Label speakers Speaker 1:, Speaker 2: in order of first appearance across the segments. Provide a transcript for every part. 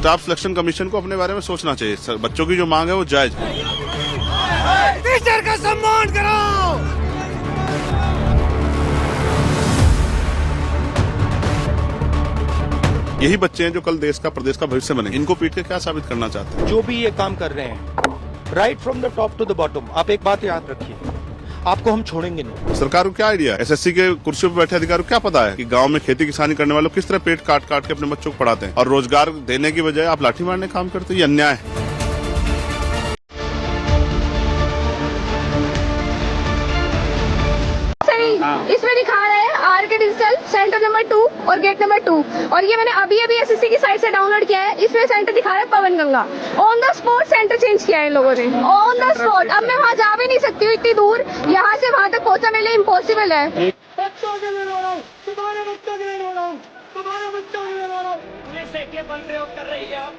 Speaker 1: Staff selection commission को अपने बारे में सोचना चाहिए। बच्चों की जो मांग है वो जायज है।
Speaker 2: टीचर का सम्मान करो।
Speaker 1: यही बच्चे हैं जो कल देश का प्रदेश का भविष्य बनेंगे। इनको पीट के क्या साबित करना चाहते हैं?
Speaker 3: जो भी ये काम कर रहे हैं, right from the top to the bottom, आप एक बात याद रखिए, आपको हम छोड़ेंगे नहीं।
Speaker 1: सरकार को क्या आइडिया है? एसएससी के कुर्सियों पर बैठे अधिकारी को क्या पता है कि गांव में खेती किसानी करने वालों किस तरह पेट काट काट के अपने बच्चों को पढ़ाते हैं और रोजगार देने की बजाय आप लाठी मारने काम करते हैं? ये अन्याय है।
Speaker 4: इसमें दिखा रहे हैं आरके डिजिटल सेंटर नंबर 2 और गेट नंबर 2, और ये मैंने अभी एसएससी की साइट से डाउनलोड किया है। इसमें सेंटर दिखा रहा है Pawan Ganga. On the spot centre change किया है इन लोगों ने, ऑन द स्पॉट। अब मैं वहाँ जा भी नहीं सकती हूँ, इतनी दूर यहाँ से वहाँ तक पहुँचना मेरे लिए इम्पॉसिबल है।
Speaker 2: बच्चों के लिए रो रहा हूँ, तुम्हारे बच्चों के लिए रो रहा हूँ, तुम्हारे बच्चों के लिए रो रहा हूँ। पुलिस के बल प्रयोग कर रही है आप,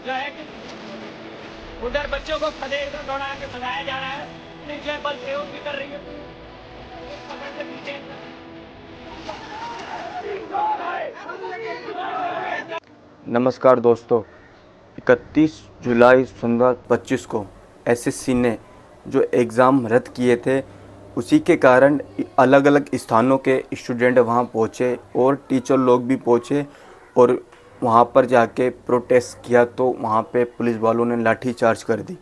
Speaker 2: जो है कि उधर बच्चों को खदेड़ कर दौड़ा के भगाया जा रहा है, पुलिस बल प्रयोग भी कर रही है।
Speaker 5: नमस्कार दोस्तों, 31 जुलाई 2025 को एसएससी ने जो एग्ज़ाम रद्द किए थे, उसी के कारण अलग अलग स्थानों के स्टूडेंट वहां पहुंचे और टीचर लोग भी पहुंचे और वहां पर जाके प्रोटेस्ट किया, तो वहां पे पुलिस वालों ने लाठीचार्ज कर दी।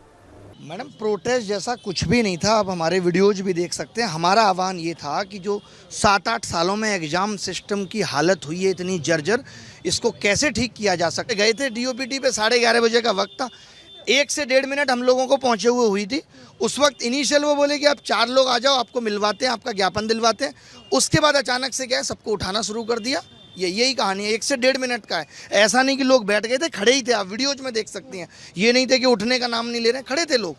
Speaker 6: मैडम, प्रोटेस्ट जैसा कुछ भी नहीं था। आप हमारे वीडियोज भी देख सकते हैं। हमारा आह्वान ये था कि जो 7-8 सालों में एग्ज़ाम सिस्टम की हालत हुई है इतनी जर्जर, इसको कैसे ठीक किया जा सकता है। गए थे डीओपीटी पे, 11:30 बजे का वक्त था, 1 से 1.5 मिनट हम लोगों को पहुंचे हुए हुई थी। उस वक्त इनिशियल वो बोले कि आप 4 लोग आ जाओ, आपको मिलवाते हैं, आपका ज्ञापन दिलवाते हैं। उसके बाद अचानक से क्या है, सबको उठाना शुरू कर दिया। यही कहानी है, 1 से 1.5 मिनट का है। ऐसा नहीं कि लोग बैठ गए थे, खड़े ही थे। आप वीडियोज में देख सकती हैं, ये नहीं थे कि उठने का नाम नहीं ले रहे, खड़े थे लोग।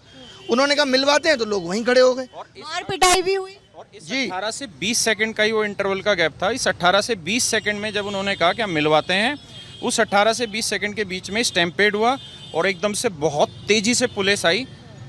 Speaker 6: उन्होंने कहा मिलवाते हैं, तो लोग वहीं खड़े हो गए।
Speaker 7: मार पिटाई भी हुई।
Speaker 8: जी, 18 से 20 सेकंड का ही वो इंटरवल का गैप था। इस 18 से 20 सेकंड में जब उन्होंने कहा कि हम मिलवाते हैं, उस 18 से 20 सेकंड के बीच में स्टैम्पेड हुआ और एकदम से बहुत तेज़ी से पुलिस आई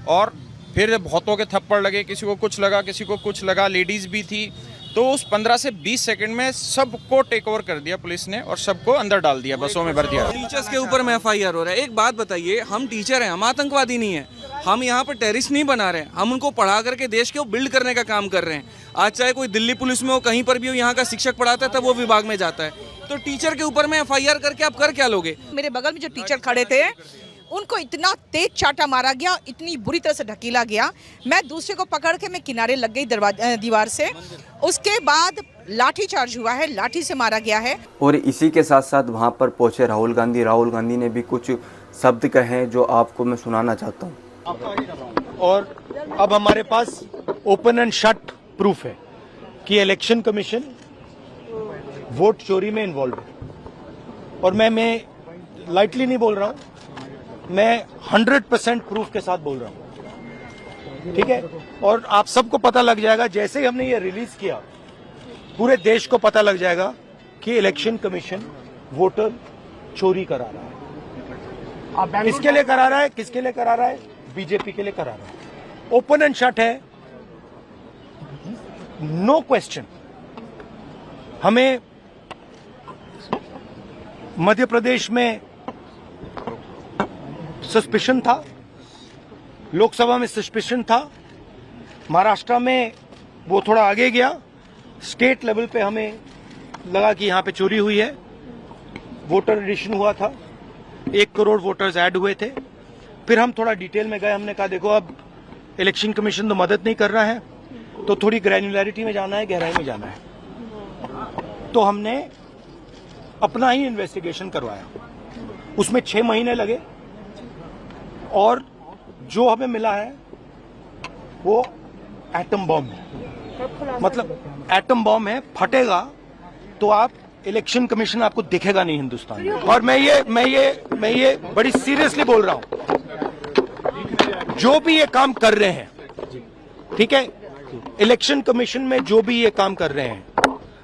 Speaker 8: और फिर बहुतों के थप्पड़ लगे, किसी को कुछ लगा, किसी को कुछ लगा, लेडीज़ भी थी। तो उस 15 से 20 सेकंड में सबको टेक ओवर कर दिया पुलिस ने और सबको अंदर डाल दिया, बसों में भर दिया।
Speaker 9: टीचर्स के ऊपर में एफआईआर हो रहा है। एक बात बताइए, हम टीचर हैं, हम आतंकवादी नहीं हैं, हम यहाँ पर टेररिस्ट नहीं बना रहे हैं, हम उनको पढ़ा करके देश को बिल्ड करने का काम कर रहे हैं। आज चाहे कोई दिल्ली पुलिस में हो, कहीं पर भी हो, यहाँ का शिक्षक पढ़ाता है तब वो विभाग में जाता है, तो टीचर के ऊपर में एफआईआर करके आप कर क्या लोगे?
Speaker 7: मेरे बगल में जो टीचर खड़े थे, उनको इतना तेज चाटा मारा गया, इतनी बुरी तरह से ढकेला गया। मैं दूसरे को पकड़ के मैं किनारे लग गई दीवार से। उसके बाद लाठी चार्ज हुआ है, लाठी से मारा गया है।
Speaker 5: और इसी के साथ साथ वहाँ पर पहुँचे राहुल गांधी ने भी कुछ शब्द कहे जो आपको मैं सुनाना चाहता हूँ।
Speaker 3: और अब हमारे पास ओपन एंड शट प्रूफ है कि इलेक्शन कमीशन वोट चोरी में इन्वॉल्व है। और मैं लाइटली नहीं बोल रहा हूं, मैं 100% प्रूफ के साथ बोल रहा हूं, ठीक है। और आप सबको पता लग जाएगा, जैसे ही हमने ये रिलीज किया, पूरे देश को पता लग जाएगा कि इलेक्शन कमीशन वोटर चोरी करा रहा है। किसके लिए करा रहा है? किसके लिए करा रहा है? बीजेपी के लिए करा रहा है। ओपन एंड शट है, नो क्वेश्चन। हमें मध्य प्रदेश में सस्पिशन था, लोकसभा में सस्पिशन था, महाराष्ट्र में वो थोड़ा आगे गया, स्टेट लेवल पे हमें लगा कि यहाँ पे चोरी हुई है। वोटर एडिशन हुआ था, 1 करोड़ वोटर्स ऐड हुए थे। फिर हम थोड़ा डिटेल में गए, हमने कहा देखो अब इलेक्शन कमीशन तो मदद नहीं कर रहा है, तो थोड़ी ग्रैन्युलैरिटी में जाना है, गहराई में जाना है। तो हमने अपना ही इन्वेस्टिगेशन करवाया, उसमें 6 महीने लगे और जो हमें मिला है वो एटम बॉम्ब है। मतलब एटम बॉम्ब है, फटेगा तो आप इलेक्शन कमीशन आपको दिखेगा नहीं हिंदुस्तान में। और मैं ये बड़ी सीरियसली बोल रहा हूं, जो भी ये काम कर रहे हैं, ठीक है, इलेक्शन कमीशन में जो भी ये काम कर रहे हैं,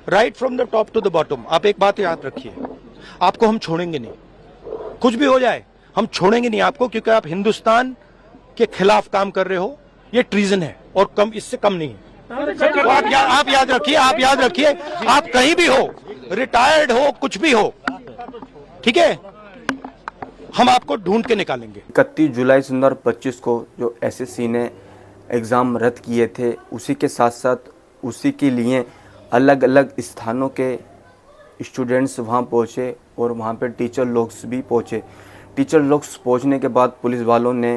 Speaker 3: right from the top to the bottom, आप एक बात याद रखिए, आपको हम छोड़ेंगे नहीं। कुछ भी हो जाए हम छोड़ेंगे नहीं आपको, क्योंकि आप हिंदुस्तान के खिलाफ काम कर रहे हो। ये ट्रीजन है और कम, इससे कम नहीं है। तो आप याद रखिए, आप कहीं भी हो, रिटायर्ड हो, कुछ भी हो, ठीक है, हम आपको ढूंढ के निकालेंगे।
Speaker 5: 31 जुलाई 2025 को जो एसएससी ने एग्ज़ाम रद्द किए थे, उसी के साथ साथ उसी के लिए अलग अलग स्थानों के स्टूडेंट्स वहां पहुंचे और वहां पे टीचर लोग भी पहुंचे। टीचर लोग पहुंचने के बाद पुलिस वालों ने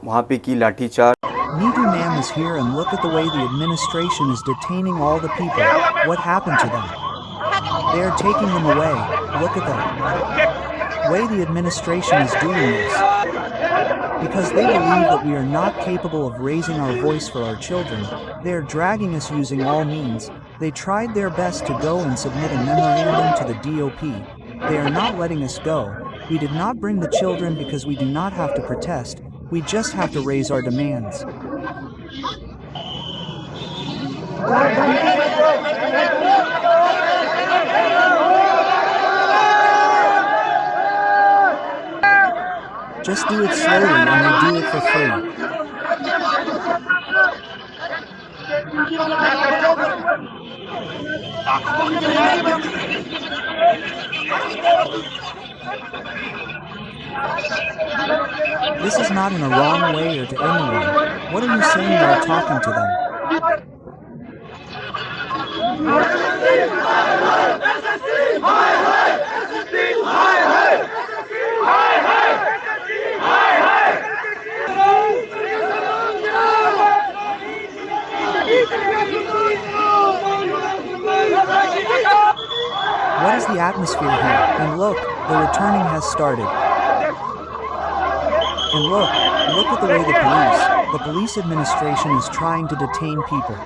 Speaker 5: वहां पे की lathi charge.
Speaker 10: Neetu ma'am is here and look at the way the administration is detaining all the people. What happened to them? They are taking them away. Look at the way the administration is doing this. Because they believe that we are not capable of raising our voice for our children, they are dragging us using all means. They tried their best to go and submit a memorandum to the DOP. They are not letting us go. We did not bring the children because we do not have to protest. We just have to raise our demands. Just do it slowly and they do it for free. This is not in a wrong way or to anyone. What are you saying while talking to them? What is the atmosphere here? And look, the returning has started. And look at the way the police administration is trying to detain people.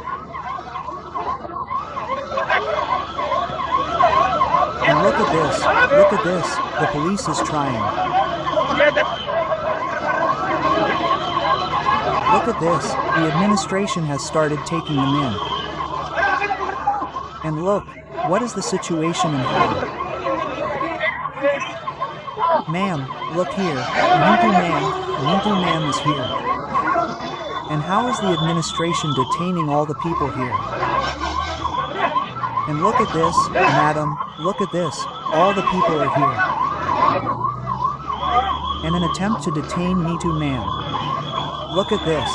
Speaker 10: And look at this, the police is trying. Look at this, the administration has started taking them in. And look, what is the situation in hell? Ma'am, look here, Neetu ma'am is here. And how is the administration detaining all the people here? And look at this, madam, look at this, all the people are here. And an attempt to detain Neetu ma'am. Look at this.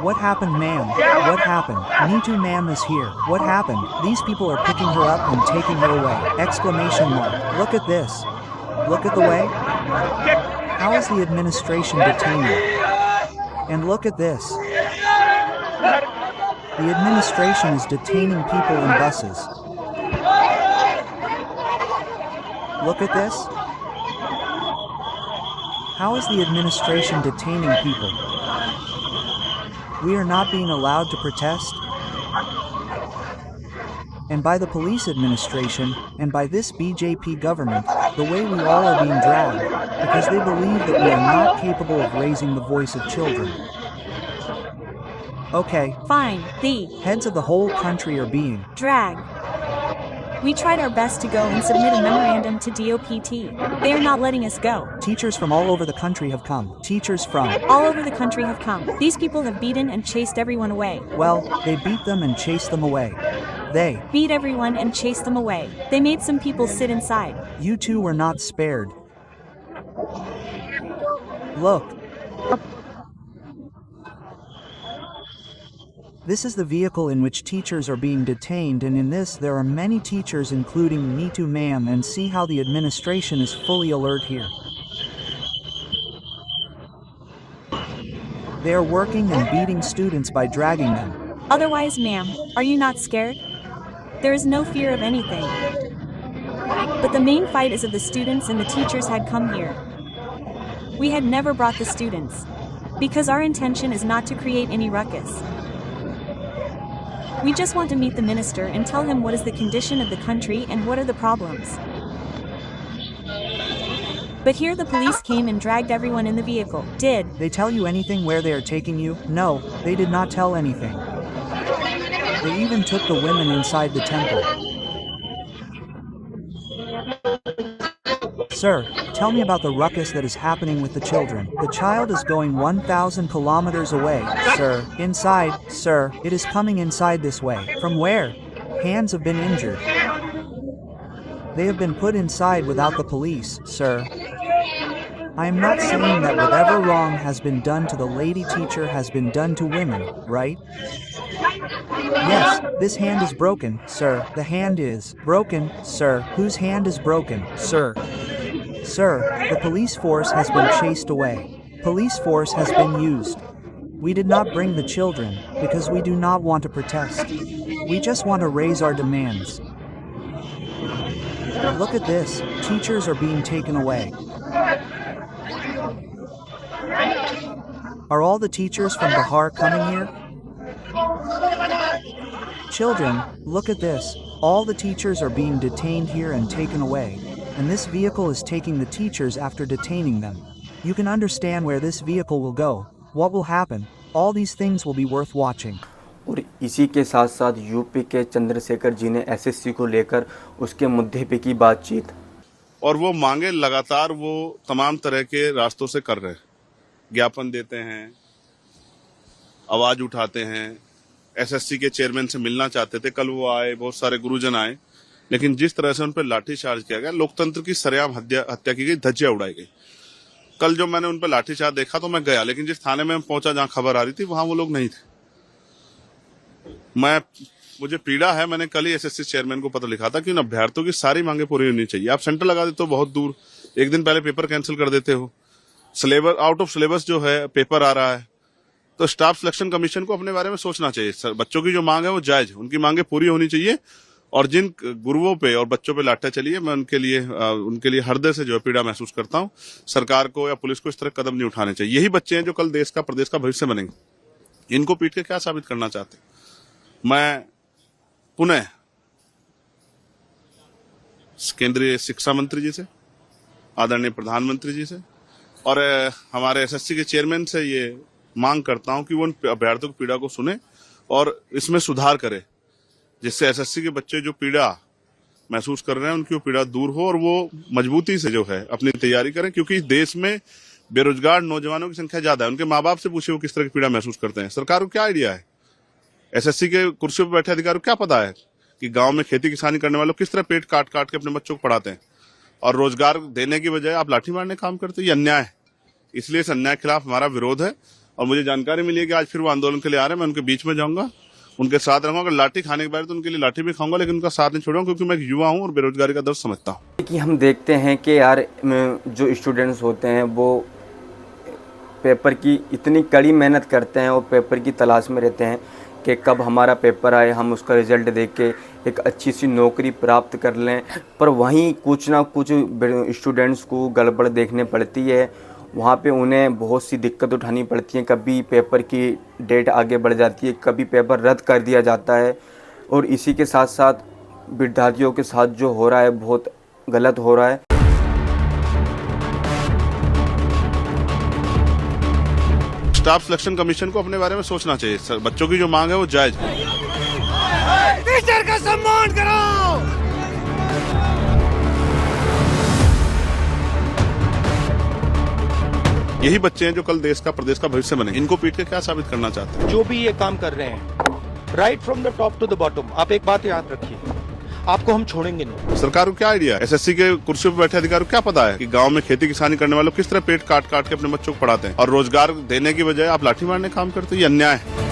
Speaker 10: What happened, ma'am? What happened? Neetu ma'am is here. What happened? These people are picking her up and taking her away. Exclamation mark. Look at this. Look at the way. How is the administration detaining? And look at this. The administration is detaining people in buses. Look at this. How is the administration detaining people? We are not being allowed to protest. And by the police administration, and by this BJP government, the way we all are being dragged, because they believe that we are not capable of raising the voice of children. Okay.
Speaker 11: Fine, the
Speaker 10: Heads of the whole country are being
Speaker 11: drag. We tried our best to go and submit a memorandum to DOPT. They are not letting us go.
Speaker 10: Teachers from all over the country have come. Teachers from
Speaker 11: All over the country have come. These people have beaten and chased everyone away.
Speaker 10: well, they beat them and chased them away. They,
Speaker 11: Beat everyone and chased them away. They made some people sit inside.
Speaker 10: you two were not spared. Look. This is the vehicle in which teachers are being detained, and in this there are many teachers including Neetu ma'am, and see how the administration is fully alert here. They are working and beating students by dragging them.
Speaker 11: Otherwise, ma'am, are you not scared? There is no fear of anything. But the main fight is of the students, and the teachers had come here. We had never brought the students. Because our intention is not to create any ruckus. We just want to meet the minister and tell him what is the condition of the country and what are the problems. But here the police came and dragged everyone in the vehicle. Did
Speaker 10: They tell you anything where they are taking you? No, they did not tell anything. They even took the women inside the temple. Sir, tell me about the ruckus that is happening with the children. The child is going 1,000 kilometers away, sir. Inside, sir, it is coming inside this way. From where? Hands have been injured. They have been put inside without the police, sir. I am not saying that whatever wrong has been done to the lady teacher has been done to women, right? Yes, this hand is broken, sir. The hand is broken, sir. Whose hand is broken, sir? Sir, the police force has been chased away. Police force has been used. We did not bring the children because we do not want to protest. We just want to raise our demands. Look at this. Teachers are being taken away. Are all the teachers from Bihar coming here? Children, look at this. All the teachers are being detained here and taken away. And this vehicle is taking the teachers after detaining them. You can understand where this vehicle will go. What will happen? All these things will be worth watching.
Speaker 5: और इसी के साथ साथ UP के चंद्रशेखर जी ने SSC को लेकर उसके मुद्दे पे की बातचीत।
Speaker 1: और वो मांगे लगातार वो तमाम तरह के रास्तों से कर रहे हैं, ज्ञापन देते हैं, आवाज उठाते हैं, एसएससी के चेयरमैन से मिलना चाहते थे, कल वो आए, बहुत सारे गुरुजन आए, लेकिन जिस तरह से उन पर लाठीचार्ज किया गया, लोकतंत्र की सरेआम हत्या की गई, धज्जियां उड़ाई गई। कल जो मैंने उन पर लाठीचार्ज देखा तो मैं गया, लेकिन जिस थाने में पहुंचा जहां खबर आ रही थी वहां वो लोग नहीं थे। मुझे पीड़ा है, मैंने कल ही एसएससी चेयरमैन को पत्र लिखा था कि उन अभ्यर्थियों की सारी मांगे पूरी होनी चाहिए। आप सेंटर लगा देते हो बहुत दूर, एक दिन पहले पेपर कैंसिल कर देते हो, सिलेबस आउट ऑफ सिलेबस जो है पेपर आ रहा है, तो स्टाफ सिलेक्शन कमीशन को अपने बारे में सोचना चाहिए। बच्चों की जो मांग है वो जायज, उनकी मांगे पूरी होनी चाहिए। और जिन गुरुओं पे और बच्चों पे लाठियां चली है, मैं उनके लिए हृदय से जो है पीड़ा महसूस करता हूं। सरकार को या पुलिस को इस तरह कदम नहीं उठाने चाहिए। यही बच्चे हैं जो कल देश का प्रदेश का भविष्य बनेंगे। इनको पीट के क्या साबित करना चाहते? मैं पुनः केंद्रीय शिक्षा मंत्री जी से, आदरणीय प्रधानमंत्री जी से और हमारे एसएससी के चेयरमैन से ये मांग करता हूं कि वो उन अभ्यर्थियों की पीड़ा को सुने और इसमें सुधार करे, जिससे एसएससी के बच्चे जो पीड़ा महसूस कर रहे हैं उनकी वो पीड़ा दूर हो और वो मजबूती से जो है अपनी तैयारी करें। क्योंकि देश में बेरोजगार नौजवानों की संख्या ज्यादा है। उनके माँ बाप से पूछे वो किस तरह की पीड़ा महसूस करते हैं। सरकार को क्या आइडिया है? एसएससी के कुर्सी पर बैठे अधिकारियों को क्या पता है कि गांव में खेती किसानी करने वालों किस तरह पेट काट काट के अपने बच्चों को पढ़ाते हैं और रोजगार देने की बजाय आप लाठी मारने काम करते हैं? ये अन्याय है। इसलिए इस अन्याय के खिलाफ हमारा विरोध है। और मुझे जानकारी मिली है कि आज फिर वो आंदोलन के लिए आ रहे हैं। मैं उनके बीच में जाऊंगा, उनके साथ रहूंगा। अगर लाठी खाने के बाद तो उनके लिए लाठी भी खाऊंगा, लेकिन उनका साथ नहीं छोड़ूंगा, क्योंकि मैं एक युवा हूं और बेरोजगारी का दर्द समझता हूं।
Speaker 5: कि हम देखते हैं कि यार जो स्टूडेंट्स होते हैं वो पेपर की इतनी कड़ी मेहनत करते हैं और पेपर की तलाश में रहते हैं कि कब हमारा पेपर आए, हम उसका रिजल्ट देख के एक अच्छी सी नौकरी प्राप्त कर लें। पर वहीं कुछ ना कुछ स्टूडेंट्स को गड़बड़ देखने पड़ती है। वहाँ पे उन्हें बहुत सी दिक्कत उठानी पड़ती है। कभी पेपर की डेट आगे बढ़ जाती है, कभी पेपर रद्द कर दिया जाता है। और इसी के साथ साथ विद्यार्थियों के साथ जो हो रहा है बहुत गलत हो रहा है।
Speaker 1: स्टाफ सिलेक्शन कमीशन को अपने बारे में सोचना चाहिए। बच्चों की जो मांग है वो जायज है।
Speaker 3: टीचर का सम्मान करो।
Speaker 1: यही बच्चे हैं जो कल देश का प्रदेश का भविष्य बनेंगे। इनको पीट के क्या साबित करना चाहते हैं?
Speaker 3: जो भी ये काम कर रहे हैं, right from the top to the bottom, आप एक बात याद रखिए, आपको हम छोड़ेंगे नहीं।
Speaker 1: सरकार को क्या आइडिया है? एसएससी के कुर्सी पर बैठे अधिकारियों को क्या पता है कि गांव में खेती किसानी करने वालों किस तरह पेट काट काट के अपने बच्चों को पढ़ाते हैं और रोजगार देने की बजाय आप लाठी मारने काम करते हैं? ये अन्याय है।